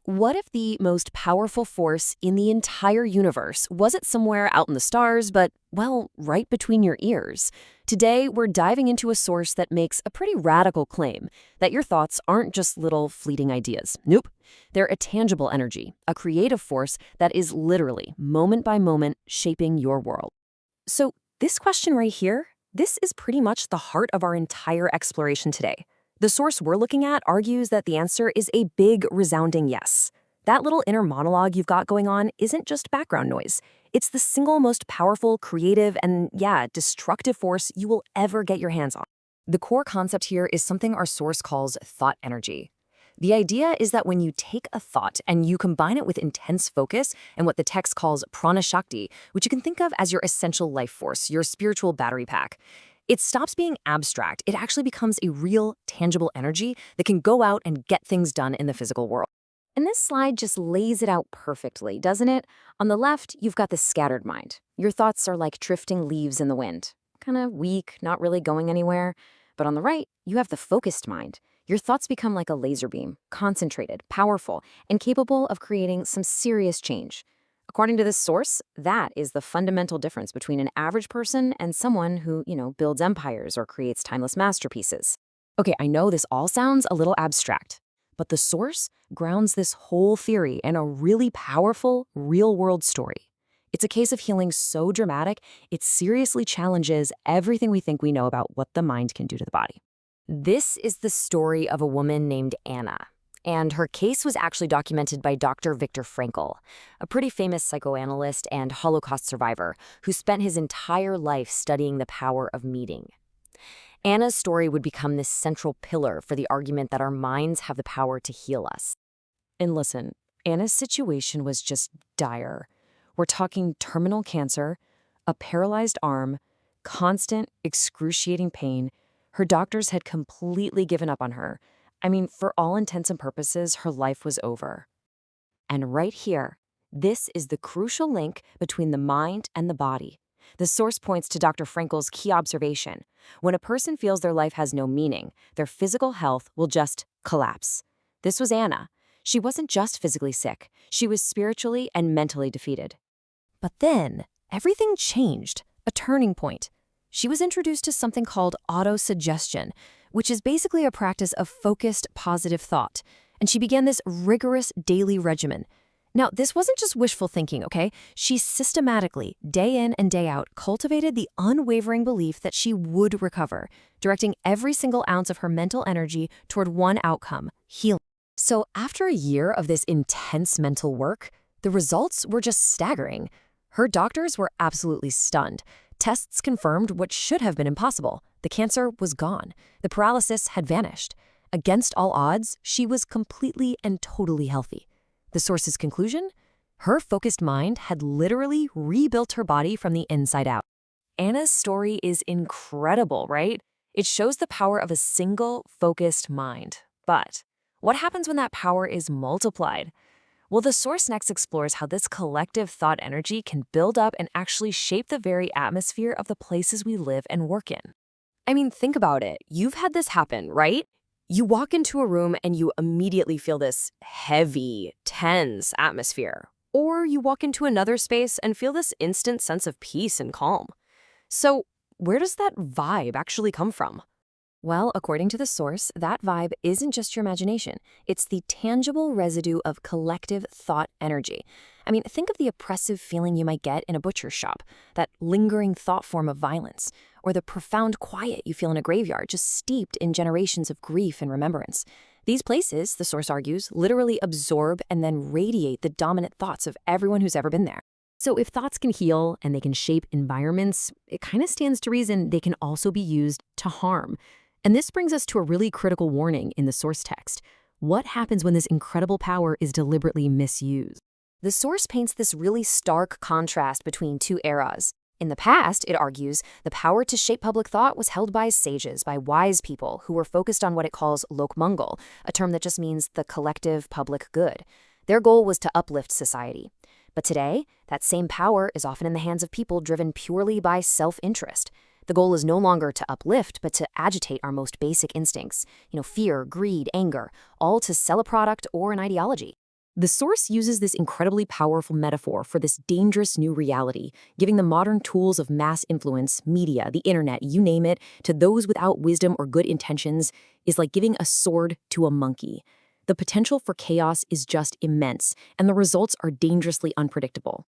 What if the most powerful force in the entire universe wasn't somewhere out in the stars, but, well, right between your ears? Today, we're diving into a source that makes a pretty radical claim that your thoughts aren't just little fleeting ideas. Nope. They're a tangible energy, a creative force that is literally, moment by moment, shaping your world. So, this question right here, this is pretty much the heart of our entire exploration today. The source we're looking at argues that the answer is a big, resounding yes. That little inner monologue you've got going on isn't just background noise. It's the single most powerful, creative, and destructive force you will ever get your hands on. The core concept here is something our source calls thought energy. The idea is that when you take a thought and you combine it with intense focus and what the text calls prana shakti, which you can think of as your essential life force, your spiritual battery pack, it stops being abstract. It actually becomes a real, tangible energy that can go out and get things done in the physical world. And this slide just lays it out perfectly, doesn't it? On the left, you've got the scattered mind. Your thoughts are like drifting leaves in the wind, kind of weak, not really going anywhere. But on the right, you have the focused mind. Your thoughts become like a laser beam, concentrated, powerful, and capable of creating some serious change. According to this source, that is the fundamental difference between an average person and someone who, builds empires or creates timeless masterpieces. Okay, I know this all sounds a little abstract, but the source grounds this whole theory in a really powerful, real-world story. It's a case of healing so dramatic, it seriously challenges everything we think we know about what the mind can do to the body. This is the story of a woman named Anna. And her case was actually documented by Dr. Viktor Frankl, a pretty famous psychoanalyst and Holocaust survivor who spent his entire life studying the power of meeting. Anna's story would become this central pillar for the argument that our minds have the power to heal us. And listen, Anna's situation was just dire. We're talking terminal cancer, a paralyzed arm, constant, excruciating pain. Her doctors had completely given up on her. I mean, for all intents and purposes, her life was over. And right here, this is the crucial link between the mind and the body. The source points to Dr. Frankl's key observation. When a person feels their life has no meaning, their physical health will just collapse. This was Anna. She wasn't just physically sick. She was spiritually and mentally defeated. But then, everything changed, a turning point. She was introduced to something called autosuggestion, which is basically a practice of focused, positive thought. And she began this rigorous daily regimen. Now, this wasn't just wishful thinking, okay? She systematically, day in and day out, cultivated the unwavering belief that she would recover, directing every single ounce of her mental energy toward one outcome, healing. So after a year of this intense mental work, the results were just staggering. Her doctors were absolutely stunned. Tests confirmed what should have been impossible. The cancer was gone. The paralysis had vanished. Against all odds, she was completely and totally healthy. The source's conclusion? Her focused mind had literally rebuilt her body from the inside out. Anna's story is incredible, right? It shows the power of a single, focused mind. But what happens when that power is multiplied? Well, the source next explores how this collective thought energy can build up and actually shape the very atmosphere of the places we live and work in. I mean, think about it. You've had this happen, right? You walk into a room and you immediately feel this heavy, tense atmosphere. Or you walk into another space and feel this instant sense of peace and calm. So, where does that vibe actually come from? Well, according to the source, that vibe isn't just your imagination. It's the tangible residue of collective thought energy. I mean, think of the oppressive feeling you might get in a butcher's shop, that lingering thought form of violence, or the profound quiet you feel in a graveyard just steeped in generations of grief and remembrance. These places, the source argues, literally absorb and then radiate the dominant thoughts of everyone who's ever been there. So if thoughts can heal and they can shape environments, it kind of stands to reason they can also be used to harm. And this brings us to a really critical warning in the source text. What happens when this incredible power is deliberately misused? The source paints this really stark contrast between two eras. In the past, it argues, the power to shape public thought was held by sages, by wise people who were focused on what it calls lokmangal, a term that just means the collective public good. Their goal was to uplift society. But today, that same power is often in the hands of people driven purely by self-interest. The goal is no longer to uplift, but to agitate our most basic instincts, fear, greed, anger, all to sell a product or an ideology. The source uses this incredibly powerful metaphor for this dangerous new reality, giving the modern tools of mass influence, media, the internet, you name it, to those without wisdom or good intentions is like giving a sword to a monkey. The potential for chaos is just immense, and the results are dangerously unpredictable.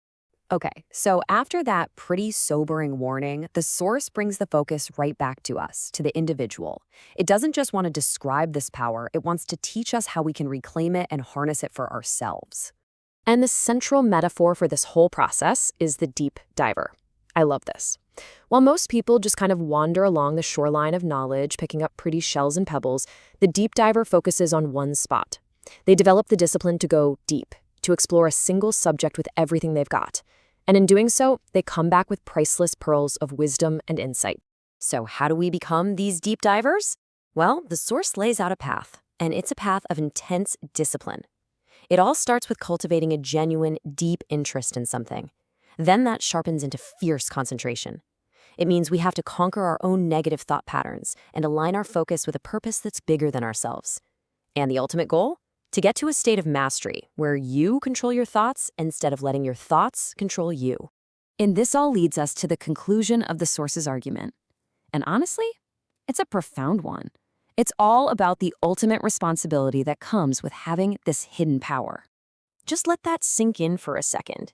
Okay, so after that pretty sobering warning, the source brings the focus right back to us, to the individual. It doesn't just want to describe this power, it wants to teach us how we can reclaim it and harness it for ourselves. And the central metaphor for this whole process is the deep diver. I love this. While most people just kind of wander along the shoreline of knowledge, picking up pretty shells and pebbles, the deep diver focuses on one spot. They develop the discipline to go deep, to explore a single subject with everything they've got. And in doing so, they come back with priceless pearls of wisdom and insight. So how do we become these deep divers? Well, the source lays out a path, and it's a path of intense discipline. It all starts with cultivating a genuine, deep interest in something. Then that sharpens into fierce concentration. It means we have to conquer our own negative thought patterns and align our focus with a purpose that's bigger than ourselves. And the ultimate goal? To get to a state of mastery where you control your thoughts instead of letting your thoughts control you. And this all leads us to the conclusion of the source's argument. And honestly, it's a profound one. It's all about the ultimate responsibility that comes with having this hidden power. Just let that sink in for a second.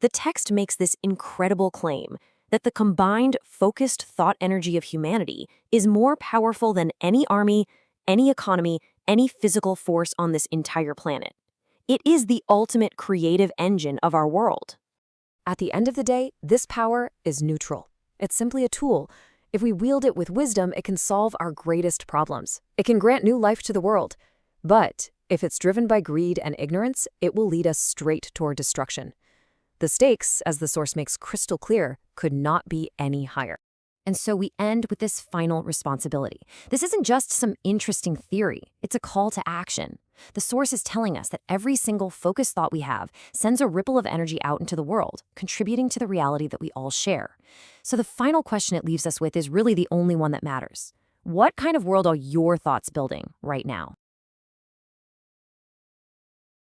The text makes this incredible claim that the combined, focused thought energy of humanity is more powerful than any army, any economy, any physical force on this entire planet. It is the ultimate creative engine of our world. At the end of the day, this power is neutral. It's simply a tool. If we wield it with wisdom, it can solve our greatest problems. It can grant new life to the world. But if it's driven by greed and ignorance, it will lead us straight toward destruction. The stakes, as the source makes crystal clear, could not be any higher. And so we end with this final responsibility. This isn't just some interesting theory. It's a call to action. The source is telling us that every single focused thought we have sends a ripple of energy out into the world, contributing to the reality that we all share. So the final question it leaves us with is really the only one that matters. What kind of world are your thoughts building right now?